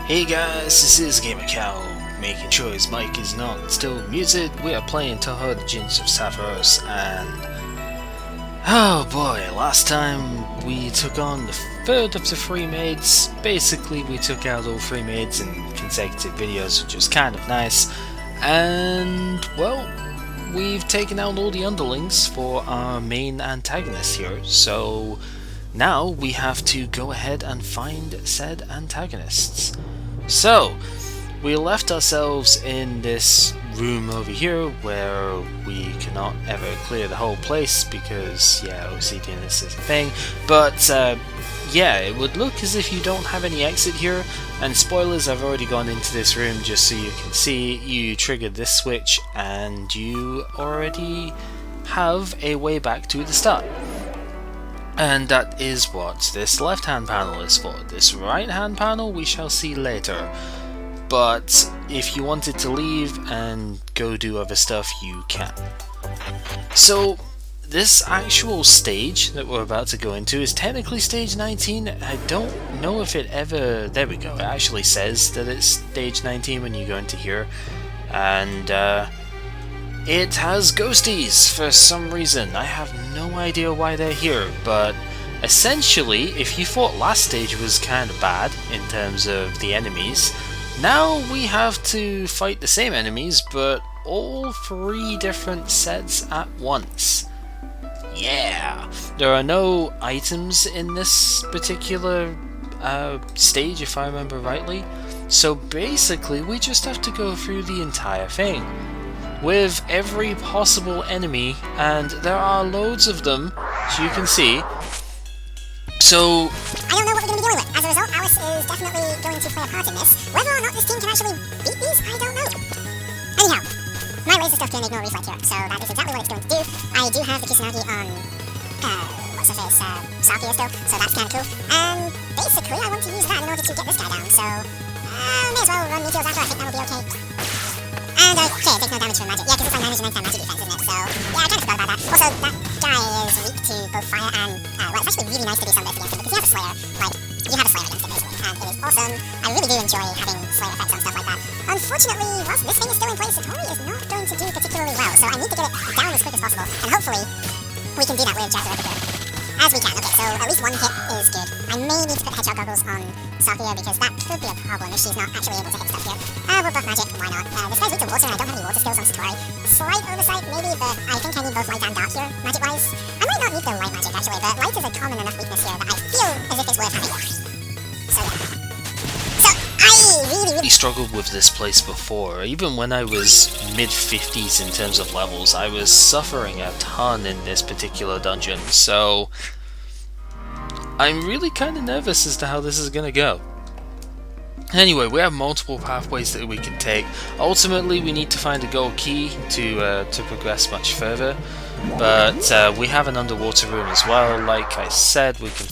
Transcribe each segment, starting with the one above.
Hey guys, this is Gamer Cow, making sure his mic is not still muted. We are playing Touhou, the Genius of Savouring, and oh boy, last time we took on the third of the three maids. Basically, we took out all three maids in consecutive videos, which was kind of nice, and well, we've taken out all the underlings for our main antagonist here, so now we have to go ahead and find said antagonists. So, we left ourselves in this room over here where we cannot ever clear the whole place because, yeah, OCDness is a thing. But, yeah, it would look as if you don't have any exit here. And spoilers, I've already gone into this room just so you can see. You triggered this switch and you already have a way back to the start. And that is what this left hand panel is for. This right hand panel we shall see later. But if you wanted to leave and go do other stuff, you can. So this actual stage that we're about to go into is technically stage 19. I don't know if it ever... There we go. It actually says that it's stage 19 when you go into here. And it has ghosties for some reason. I have no idea why they're here, but essentially, if you thought last stage was kind of bad in terms of the enemies, now we have to fight the same enemies, but all three different sets at once. Yeah! There are no items in this particular stage, if I remember rightly, so basically we just have to go through the entire thing with every possible enemy, and there are loads of them, as you can see. So I don't know what we're going to be dealing with. As a result, Alice is definitely going to play a part in this. Whether or not this team can actually beat these, I don't know. Anyhow, my laser stuff can ignore reflect here, so that is exactly what it's going to do. I do have the Kusanagi on, what's her face, Sakia still, so that's kind of cool. And basically, I want to use that in order to get this guy down, so may as well run meteors after. I think that will be okay. And okay, it takes no damage from magic. Yeah, because it's like managed and 9 magic defense, isn't it? So, yeah, I kind of forgot about that. Also, that guy is weak to both fire and, well, it's actually really nice to do some of this against him, because he has a Slayer. Like, you have a Slayer against him, basically, and it is awesome. I really do enjoy having Slayer effects on stuff like that. Unfortunately, whilst this thing is still in place, Satori is not going to do particularly well, so I need to get it down as quick as possible, and hopefully, we can do that with Jack the Ripper. As we can. Okay, so at least one hit is good. I may need to put headshot goggles on Sakia because that could be a problem if she's not actually able to hit stuff here. We'll buff magic, why not? This guy's weak to water and I don't have any water skills on Satori. Slight oversight maybe, but I think I need both light and dark here, magic-wise. I might not need the light magic actually, but light is a common enough weakness here that I feel as if it's worth having. So yeah. So, I really struggled with this place before. Even when I was mid-50s in terms of levels, I was suffering a ton in this particular dungeon, so I'm really kind of nervous as to how this is going to go. Anyway, we have multiple pathways that we can take. Ultimately, we need to find a gold key to progress much further, but we have an underwater room as well. Like I said, we can...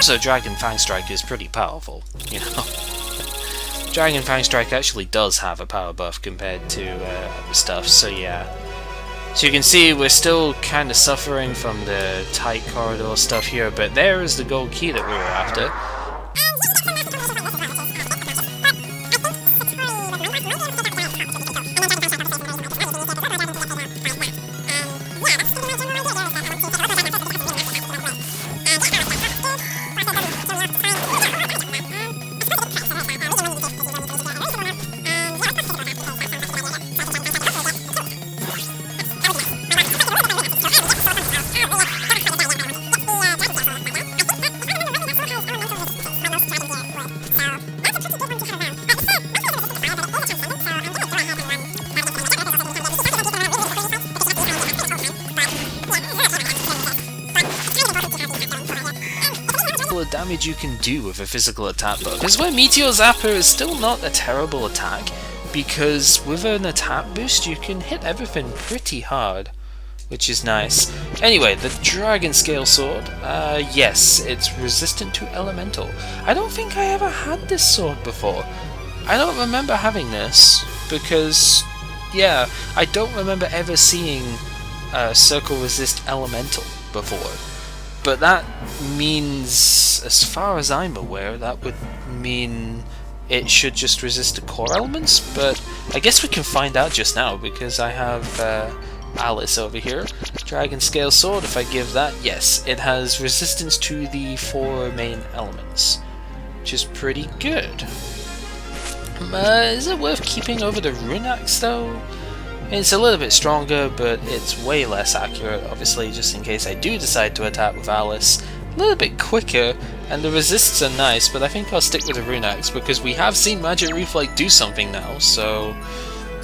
So Dragon Fang Strike is pretty powerful, you know. Dragon Fang Strike actually does have a power buff compared to other stuff, so yeah. So you can see we're still kind of suffering from the tight corridor stuff here, but there is the gold key that we were after. of damage you can do with a physical attack though. Because where Meteor Zapper is still not a terrible attack, because with an attack boost you can hit everything pretty hard, which is nice. Anyway, the Dragon Scale Sword, yes, it's resistant to Elemental. I don't think I ever had this sword before. I don't remember having this, because, yeah, I don't remember ever seeing Circle Resist Elemental before. But that means, as far as I'm aware, that would mean it should just resist the core elements, but I guess we can find out just now, because I have Alice over here. Dragon Scale Sword, if I give that, yes, it has resistance to the 4 main elements, which is pretty good. Is it worth keeping over the Rune Axe though? It's a little bit stronger, but it's way less accurate, obviously, just in case I do decide to attack with Alice. A little bit quicker, and the resists are nice, but I think I'll stick with the Rune Axe, because we have seen Magic Reflect do something now, so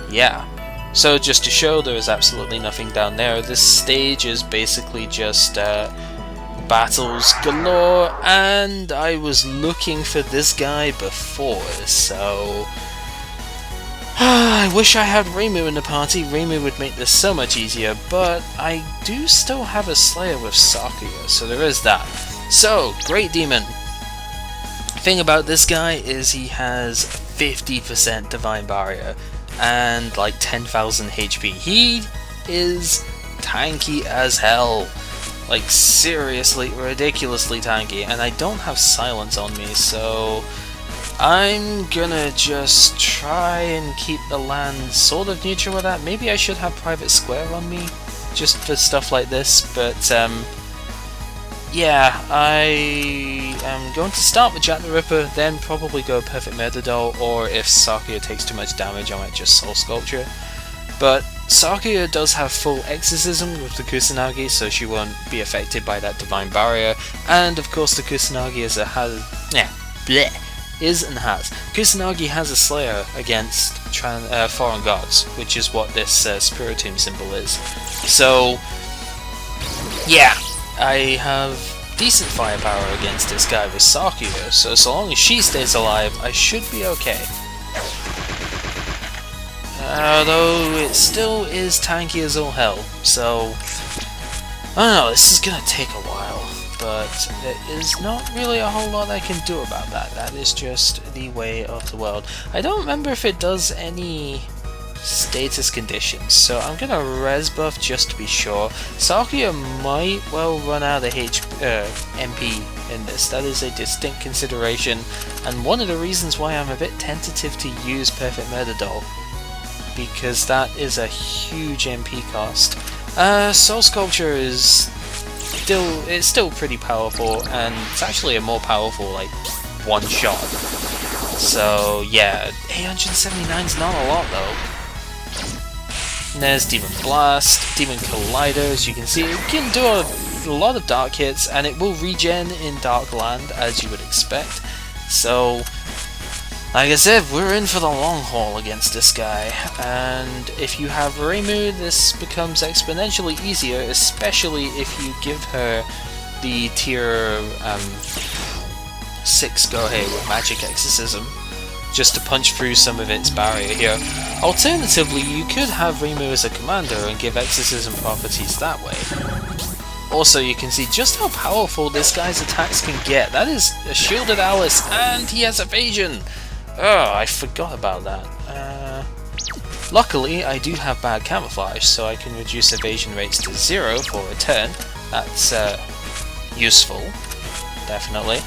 yeah. So just to show, there is absolutely nothing down there. This stage is basically just battles galore, and I was looking for this guy before, so I wish I had Reimu in the party. Reimu would make this so much easier, but I do still have a Slayer with Sakuya, so there is that. So, Great Demon. Thing about this guy is he has 50% Divine Barrier and like 10,000 HP. He is tanky as hell. Like seriously, ridiculously tanky, and I don't have silence on me, so I'm gonna just try and keep the land sort of neutral with that. Maybe I should have Private Square on me, just for stuff like this, but yeah, I am going to start with Jack the Ripper, then probably go Perfect Murder Doll, or if Sakuya takes too much damage I might just Soul Sculpture. But Sakuya does have full Exorcism with the Kusanagi, so she won't be affected by that Divine Barrier, and of course the Kusanagi is a Kusanagi has a Slayer against foreign gods, which is what this Spiritomb symbol is. So, yeah, I have decent firepower against this guy with Sakuya, so long as she stays alive, I should be okay. Although it still is tanky as all hell, so I don't know, this is gonna take a while, but there is not really a whole lot I can do about that. That is just the way of the world. I don't remember if it does any status conditions, so I'm gonna res buff just to be sure. Sakuya might well run out of MP in this. That is a distinct consideration, and one of the reasons why I'm a bit tentative to use Perfect Murder Doll, because that is a huge MP cost. Soul Sculpture is still pretty powerful, and it's actually a more powerful like one shot. So yeah, 879 is not a lot though. And there's Demon Blast, Demon Collider, as you can see. It can do a lot of dark hits, and it will regen in Dark Land, as you would expect. So, like I said, we're in for the long haul against this guy. And if you have Reimu, this becomes exponentially easier, especially if you give her the tier 6 Gohei with Magic Exorcism, just to punch through some of its barrier here. Alternatively, you could have Reimu as a commander and give Exorcism properties that way. Also, you can see just how powerful this guy's attacks can get. That is a shielded Alice, and he has evasion! Oh, I forgot about that. Luckily, I do have bad camouflage, so I can reduce evasion rates to 0 for a turn. That's useful, definitely.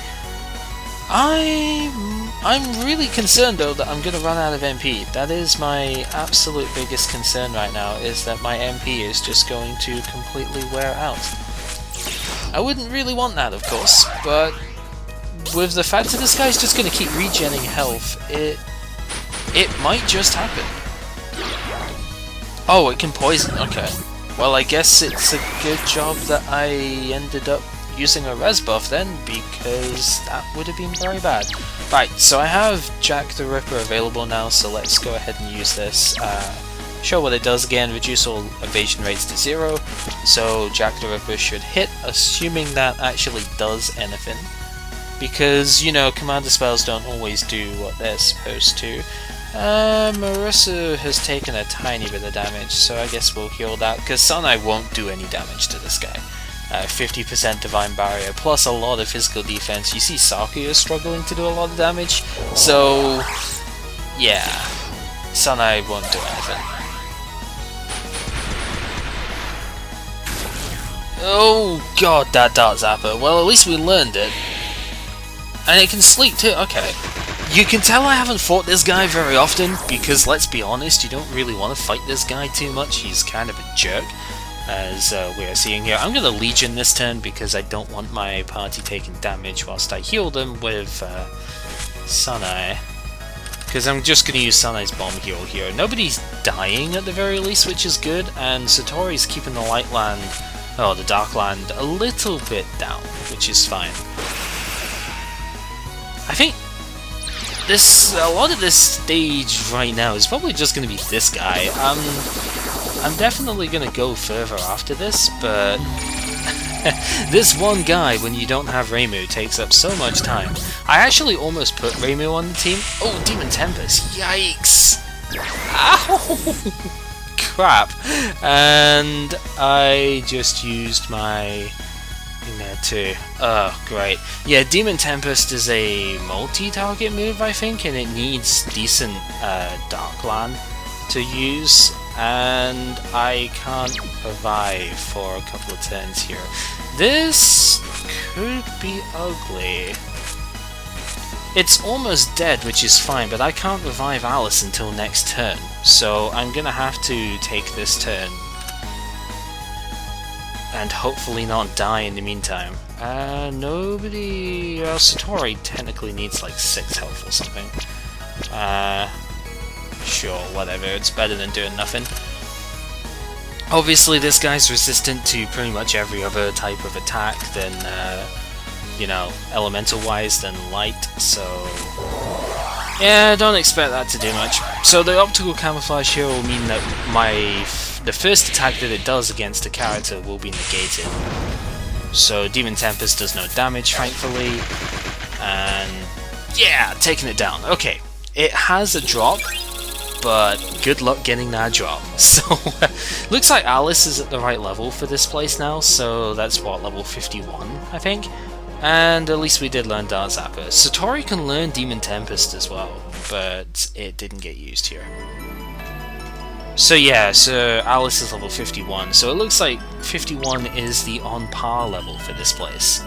I'm really concerned though that I'm going to run out of MP. That is my absolute biggest concern right now, is that my MP is just going to completely wear out. I wouldn't really want that, of course, but with the fact that this guy's just going to keep regenning health, it might just happen. Oh, it can poison, okay. Well, I guess it's a good job that I ended up using a res buff then, because that would have been very bad. Right, so I have Jack the Ripper available now, so let's go ahead and use this. Show what it does again, reduce all evasion rates to 0, so Jack the Ripper should hit, assuming that actually does anything. because, you know, commander spells don't always do what they're supposed to. Marissa has taken a tiny bit of damage, so I guess we'll heal that, because Sunai won't do any damage to this guy. 50% Divine Barrier, plus a lot of physical defense. You see Sakuya struggling to do a lot of damage, so yeah, Sunai won't do anything. Oh god, that Dart Zapper. Well, at least we learned it. And it can sleep too, okay. You can tell I haven't fought this guy very often, because let's be honest, you don't really want to fight this guy too much. He's kind of a jerk, as we are seeing here. I'm going to Legion this turn because I don't want my party taking damage whilst I heal them with Sunai. Because I'm just going to use Sunai's bomb heal here. Nobody's dying at the very least, which is good, and Satori's keeping the Light Land, oh, the Dark Land, a little bit down, which is fine. I think a lot of this stage right now is probably just going to be this guy. I'm definitely going to go further after this, but this one guy, when you don't have Reimu, takes up so much time. I actually almost put Reimu on the team. Oh, Demon Tempest. Yikes! Ow! Crap. And I just used my in there too. Oh, great. Yeah, Demon Tempest is a multi-target move, I think, and it needs decent Dark Land to use, and I can't revive for a couple of turns here. This could be ugly. It's almost dead, which is fine, but I can't revive Alice until next turn, so I'm gonna have to take this turn and hopefully not die in the meantime. Nobody... Satori technically needs like 6 health or something. Sure, whatever, it's better than doing nothing. Obviously this guy's resistant to pretty much every other type of attack than, you know, elemental-wise than light, so... yeah, don't expect that to do much. So the optical camouflage here will mean that the first attack that it does against a character will be negated. So Demon Tempest does no damage, thankfully, and yeah, taking it down. Okay, it has a drop, but good luck getting that drop. So looks like Alice is at the right level for this place now, so that's what, level 51, I think? And at least we did learn Dart Zapper. Satori can learn Demon Tempest as well, but it didn't get used here. So yeah, so Alice is level 51, so it looks like 51 is the on par level for this place.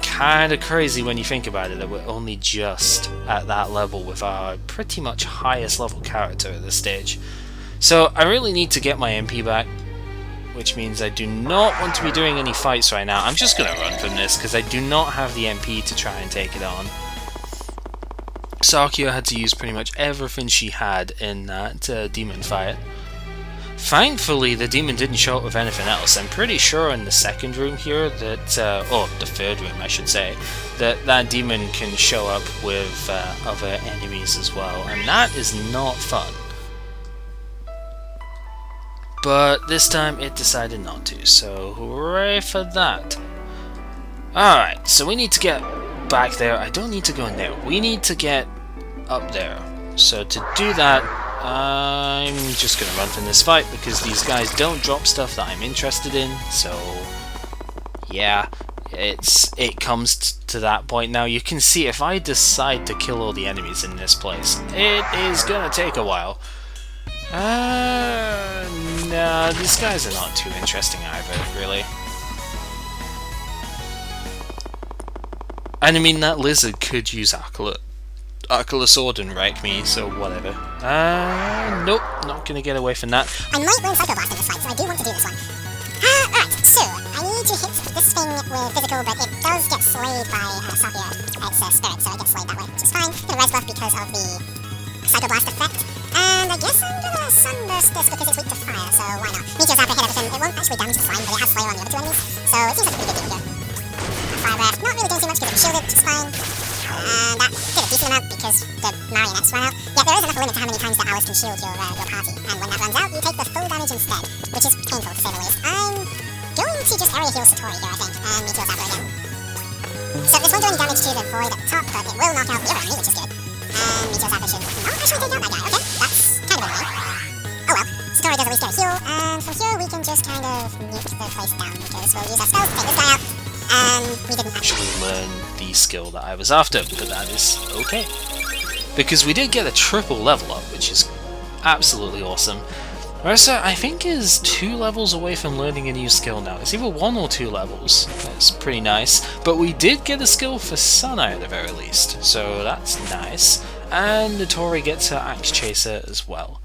Kinda crazy when you think about it that we're only just at that level with our pretty much highest level character at this stage. So I really need to get my MP back, which means I do not want to be doing any fights right now. I'm just gonna run from this because I do not have the MP to try and take it on. Sakuya had to use pretty much everything she had in that demon fight. Thankfully, the demon didn't show up with anything else. I'm pretty sure in the second room here that, or the third room I should say, that demon can show up with other enemies as well, and that is not fun. But this time it decided not to, so hooray for that. Alright, so we need to get back there. I don't need to go in there. We need to get up there. So to do that, I'm just going to run from this fight because these guys don't drop stuff that I'm interested in. So yeah, it comes to that point now. You can see if I decide to kill all the enemies in this place, it is going to take a while. Nah, these guys are not too interesting either, really. And I mean, that lizard could use Arcula Sword and wreck me, so whatever. Nope, not gonna get away from that. I might learn Psycho Blast in this fight, so I do want to do this one. Alright, so I need to hit this thing with physical, but it does get slayed by Sakuya. It's spirit, so it gets slayed that way, which is fine. Gonna res buff because of the Psycho Blast effect. And I guess I'm gonna Sunburst this because it's weak to fire, so why not? Meteor Zapper hit everything. It won't actually damage the slime, but it has Slayer on the other 2 enemies, so it seems like a pretty good deal here. Fire Breath, not really doing too much because it's shielded, which is fine. And that did a decent amount because the marionettes ran out. Yeah, there is enough limit to how many times that Alice can shield your party, and when that runs out, you take the full damage instead, which is painful to say the least. I'm going to just area heal Satori here, I think, and Meteor Zapper again. So this won't do any damage to the void at the top, but it will knock out the other enemy, which is good. And Meteor Zapper should not actually take out that guy. Okay, that's kind of annoying. Oh well, Satori does at least get a heal, and from here we can just kind of nuke the place down, because we'll use our spells to take this guy out, and we didn't actually learn the skill that I was after, but that is okay. Because we did get a triple level up, which is absolutely awesome. Ursa, I think, is 2 levels away from learning a new skill now. It's either 1 or 2 levels. That's pretty nice. But we did get a skill for Sanai at the very least, so that's nice. And Notori gets her Axe Chaser as well.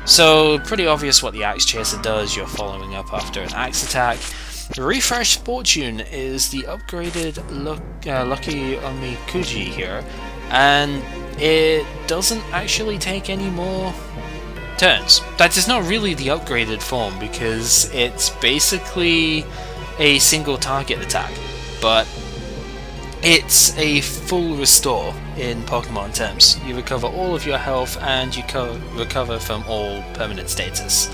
So, pretty obvious what the Axe Chaser does. You're following up after an axe attack. The Refreshed Fortune is the upgraded Lucky Omikuji here, and it doesn't actually take any more turns. That is not really the upgraded form, because it's basically a single target attack, but it's a full restore in Pokemon terms. You recover all of your health and you recover from all permanent status.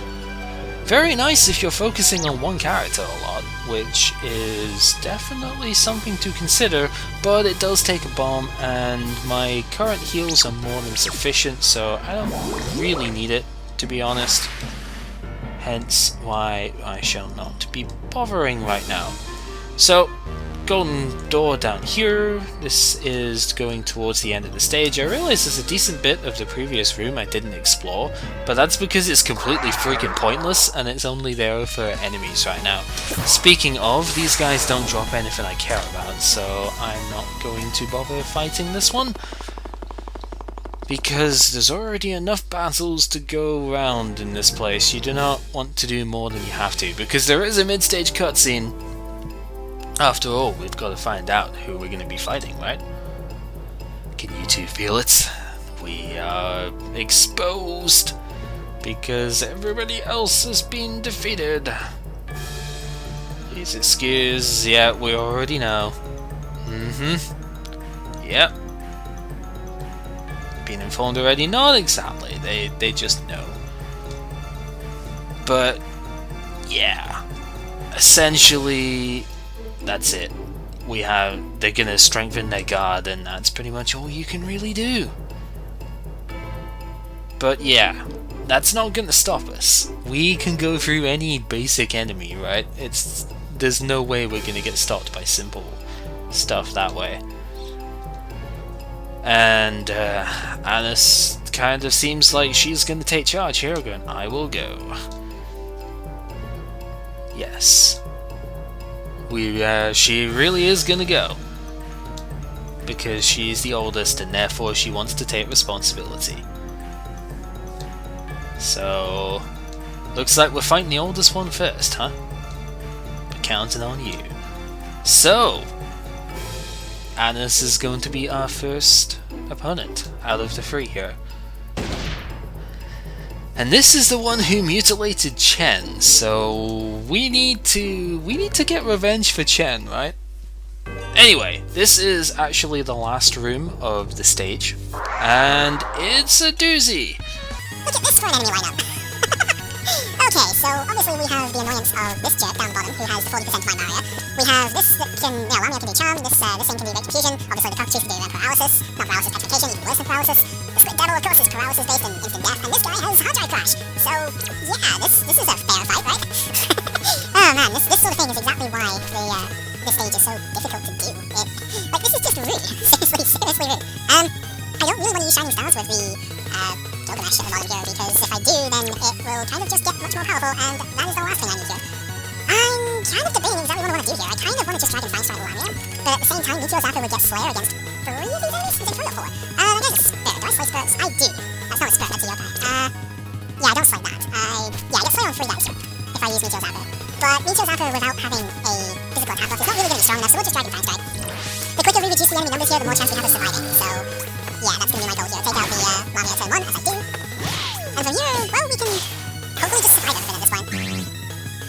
Very nice if you're focusing on one character a lot, which is definitely something to consider, but it does take a bomb, and my current heals are more than sufficient, so I don't really need it, to be honest. Hence why I shall not be bothering right now. So, golden door down here. This is going towards the end of the stage. I realize there's a decent bit of the previous room I didn't explore, but that's because it's completely freaking pointless and it's only there for enemies right now. Speaking of, these guys don't drop anything I care about, so I'm not going to bother fighting this one, because there's already enough battles to go around in this place. You do not want to do more than you have to, because there is a mid-stage cutscene. After all, we've got to find out who we're going to be fighting, right? Can you two feel it? We are exposed because everybody else has been defeated. Please excuse, yeah, we already know. Yep. Been informed already? Not exactly, they just know. But, yeah. Essentially, that's it. They're gonna strengthen their guard, and that's pretty much all you can really do. But yeah, that's not gonna stop us. We can go through any basic enemy, right? There's no way we're gonna get stopped by simple stuff that way. And Alice kind of seems like she's gonna take charge here, going, I will go. Yes. She really is gonna go, because she's the oldest and therefore she wants to take responsibility. So, looks like we're fighting the oldest one first, huh? But counting on you. So, Annis is going to be our first opponent out of the 3 here. And this is the one who mutilated Chen, so we need to get revenge for Chen, right? Anyway, this is actually the last room of the stage, and it's a doozy. Look at this for an enemy lineup. Okay, so obviously we have the annoyance of this jerk down the bottom who has 40% Divine Barrier. We have this that can, Lamia can do Charm, this thing can do Great Confusion, obviously the Cockatrice can do Paralysis, not Paralysis, Petrification, even worse than Paralysis. The Squid Devil, of course, is Paralysis based and Instant Death, and this guy has Hard Drive Crash. So, yeah, this is a fair fight, right? Oh man, this sort of thing is exactly why this stage is so difficult to do. This is just rude. seriously rude. I don't really want to use Shining Stars with the Gilgamesh at the bottom here, because if I do, then it will kind of just get much more powerful, and that is the last thing I need here. I'm kind of debating exactly what I want to do here. I kind of want to just Dragon Fang Strike Lamia, but at the same time, Meteor Zapper would get Slayer against 3 of these enemies? Is it 3 or 4? I guess it's Spirit. Do I slay Spirits? I do. That's not a Spirit, that's a Yokai. Yeah, I don't slay that. I get Slayer on 3 dice if I use Meteor Zapper. But Meteor Zapper without having a physical attack buff is not really going to be strong enough, so we'll just Dragon Fang Strike. The quicker we reduce the enemy numbers here, the more chance we have of surviving, so yeah, that's going to be my goal here. Take out the Lamia turn 1, as I do. And from here, well, we can hopefully just survive everything at this point.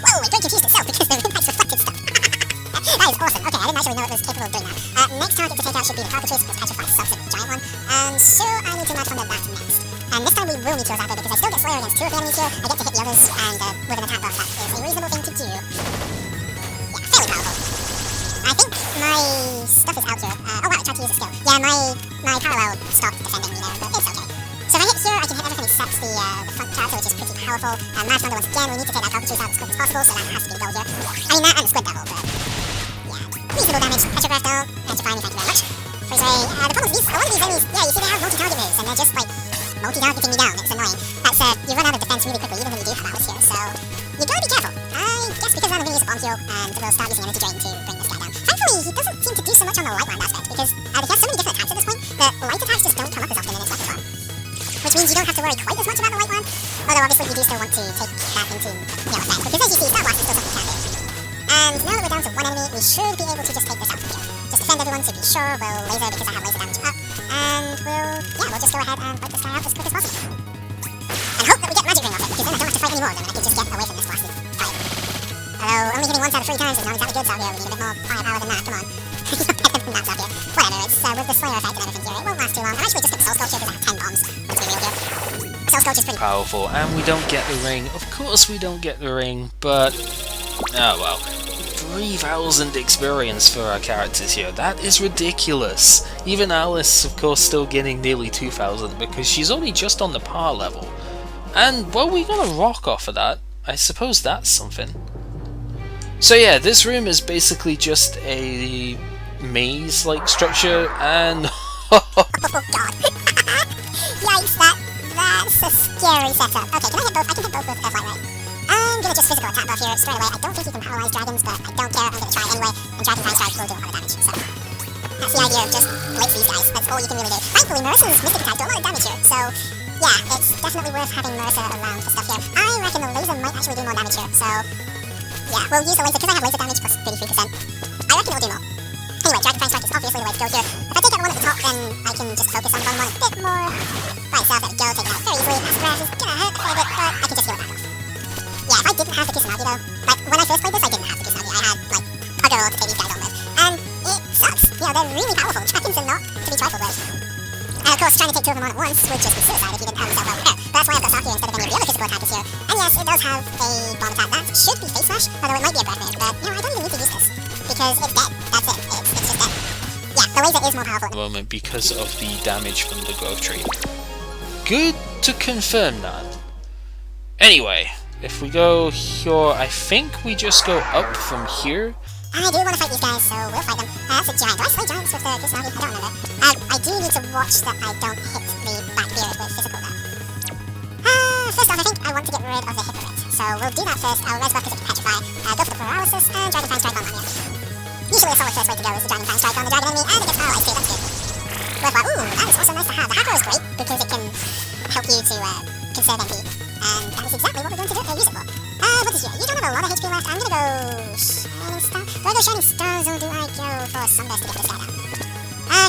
Whoa, it Great Confused itself because the room lights reflected stuff. That is awesome. Okay, I didn't actually know it was capable of doing that. Next target to take out should be the Cockatrice, because Petrified sucks at the giant one. And sure, I need to match combat that next. And this time we will Meteor Zapper, because I still get Slayer against 2 of the enemies here. I get to hit the others, and with an attack buff, that is a reasonable thing to do. Yeah, fairly powerful. I think my to use a skill. Yeah, my parallel stopped defending me there, but it's okay. So if I hit here, I can hit everything except the front character, which is pretty powerful. Mad Thunder once again, we need to take that Cockatrice out as quick as possible, so that has to be the goal here. I mean, that and Squid Devil, but yeah. Reasonable damage. Petrograph though, petrify me, thank you very much. Freeze ray. The problem with these, a lot of these enemies, yeah, you see they have multi-target moves, and they're just like multi-targeting me down, it's annoying. That's, you run out of defense really quickly, even when you do have Alice here, so you gotta be careful. I guess because I'm gonna use a bomb heal, and we'll start using energy drain to bring this guy down. Thankfully, he doesn't seem to do so much on the light land aspect, because he has so many different attacks at this point, that light attacks just don't come up as often in his repertoire. Which means you don't have to worry quite as much about the light land, although obviously you do still want to take that into effect, because as you see, Star Blast is still something you can do. And now that we're down to one enemy, we should be able to just take this out from here. Just defend everyone to be sure, we'll laser because I have laser damage up, and we'll just go ahead and wipe this guy out as quick as possible. And hope that we get magic ring off it, because then I don't have to fight anymore, then I can just get away from this blasted fight. Although only hitting once out of 3 times is not exactly good out here, we need a bit more firepower than that, come on. Better than that out here. Whatever, it's with the Slayer effect and everything here, it won't last too long. I'm actually just going to Soul Sculpture because I have 10 bombs, let's be real here. Soul Sculpture's pretty powerful, and we don't get the ring. Of course we don't get the ring, but oh well. 3,000 experience for our characters here. That is ridiculous. Even Alice, of course, still getting nearly 2,000 because she's only just on the par level. And, well, we got a rock off of that. I suppose that's something. So yeah, this room is basically just a maze-like structure, and oh god. Yikes, that's a scary setup. Okay, can I hit both? I can hit both with Flight Ray. I'm gonna just physical attack buff here straight away. I don't think you can paralyze dragons, but I don't care, I'm gonna try it anyway, and Dragon Time Strike will do a lot of damage, so that's the idea of just blitz these guys, that's all you can really do. Thankfully, Marissa's Mystic Attack do a lot of damage here, so yeah, it's definitely worth having Marissa around for stuff here. I reckon the laser might actually do more damage here, so yeah, we'll use the laser, because I have laser damage plus 33%. I reckon it'll do more. Anyway, Dragon Time Strike is obviously the way to go here. If I take out the one at the top, then I can just focus on the bottom one a bit more. Right, so there we go, take it out very easily. Acid Rash is gonna hurt a fair bit, but I can just heal it back off. Yeah, if I didn't have the Kusanagi though, like when I first played this I didn't have the Kusanagi, I had like Puggo to take these guys on with, and it sucks, you know, they're really powerful, dragons are not to be trifled with. And of course trying to take 2 of them on at once would just be suicide if you didn't have yourself well prepared, but that's why I've got Saki instead of any of the other physical attackers here. And yes, it does have a bomb attack, that should be Face Smash, although it might be a breath mint, but you know, I don't even need to use this, because it's dead, that's it, it's just dead. Yeah, the laser is more powerful at the moment because of the damage from the growth tree. Good to confirm that. Anyway, if we go here, I think we just go up from here. I do want to fight these guys, so we'll fight them. That's a giant. Do I slay giants with the Kusanagi? I don't remember. I do need to watch that I don't hit the back beard with physical though. First off, I think I want to get rid of the Hypocrite. So we'll do that first. I'll res buff because it can petrify. Go for the paralysis, and Dragon Time Strike on Lamia. Usually a solid first way to go is the Dragon Time Strike on the dragon enemy, and it gets paralyzed too, that's good. Worthwhile. Ooh, that is also nice to have. The Hacker is great, because it can help you to conserve MP. And that is exactly what we're going to use it for. What is here? You don't have a lot of HP left. I'm gonna go Shining Star. Do I go Shining Stars or do I go for Sunburst to get this guy down?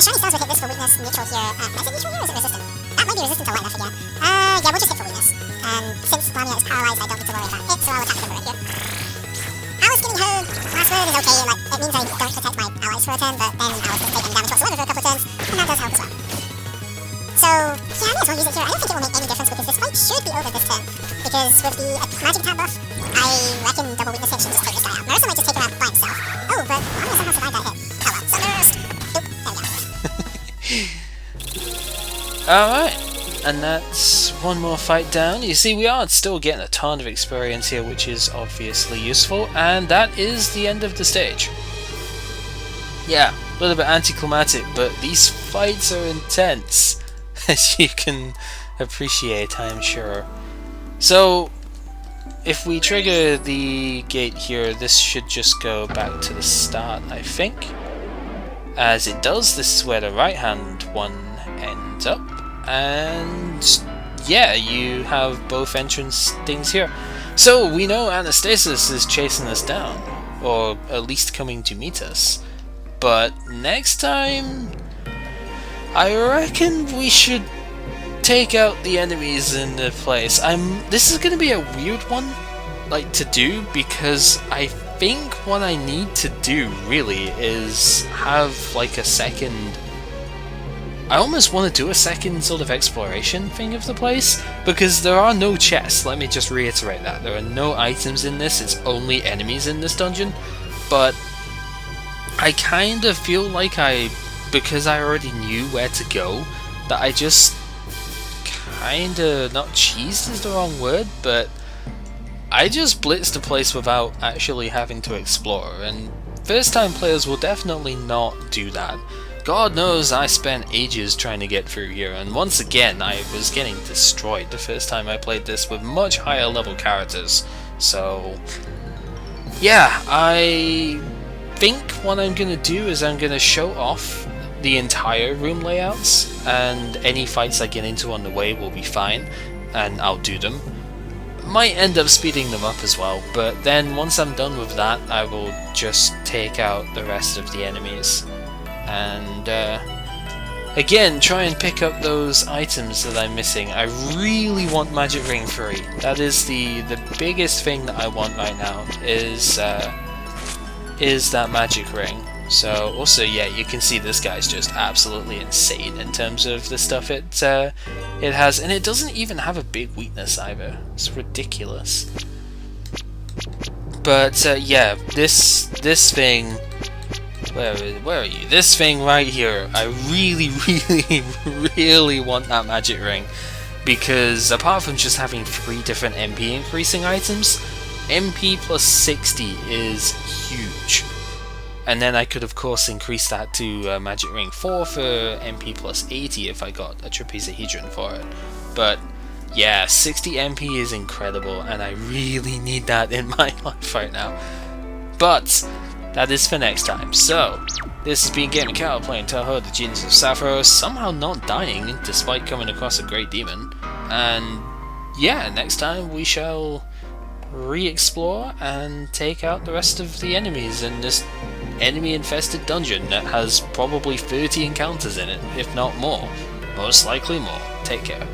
Shining Stars will hit this for weakness, neutral here. Is it neutral here or is it resistant? That might be resistant to light, I forget. Yeah, we'll just hit for weakness. And since Lamia is paralyzed, I don't need to worry about it, so I'll attack the bird here. Alice getting her last word is okay, like, it means I don't protect my allies for a turn, but then Alice doesn't take any damage whatsoever for a couple of turns, and that does help as well. So, yeah, I may as well use it here. I don't think it will make any difference because this fight should be over this turn. Because with the magic attack buff, I reckon double weakness hit should just take this guy out. Marissa might just take him out by himself. Oh, but Lamia somehow survived that hit. Oh well, Sunburst! Oop, there we go. Alright, and that's one more fight down. You see, we are still getting a ton of experience here, which is obviously useful, and that is the end of the stage. Yeah, a little bit anticlimactic, but these fights are intense, as you can appreciate, I'm sure. So, if we trigger the gate here, this should just go back to the start, I think. As it does, this is where the right-hand one ends up, and yeah, you have both entrance things here. So, we know Anastasis is chasing us down, or at least coming to meet us. But next time, I reckon we should take out the enemies in the place. This is gonna be a weird one, like, to do, because I think what I need to do really is have like a second. I almost want to do a second sort of exploration thing of the place, because there are no chests. Let me just reiterate that there are no items in this. It's only enemies in this dungeon, but I kind of feel like I because I already knew where to go, that I just kinda, not cheesed is the wrong word, but I just blitzed the place without actually having to explore, and first time players will definitely not do that. God knows I spent ages trying to get through here, and once again I was getting destroyed the first time I played this with much higher level characters. So yeah, I think what I'm gonna do is I'm gonna show off the entire room layouts, and any fights I get into on the way will be fine, and I'll do them. Might end up speeding them up as well, but then once I'm done with that, I will just take out the rest of the enemies. And again, try and pick up those items that I'm missing. I really want Magic Ring 3. That is the biggest thing that I want right now, is that Magic Ring. So also, yeah, you can see this guy's just absolutely insane in terms of the stuff it has, and it doesn't even have a big weakness either. It's ridiculous. But yeah, this thing, where are you? This thing right here, I really, really want that Magic Ring, because apart from just having 3 different MP increasing items, MP plus 60 is huge. And then I could of course increase that to Magic Ring 4 for MP plus 80 if I got a trapezohedron for it. But yeah, 60 MP is incredible, and I really need that in my life right now. But that is for next time. So this has been Gamer Cow playing Touhou, the Genius of Sapphire, somehow not dying despite coming across a great demon. And yeah, next time we shall re-explore and take out the rest of the enemies in this enemy-infested dungeon that has probably 30 encounters in it, if not more. Most likely more. Take care.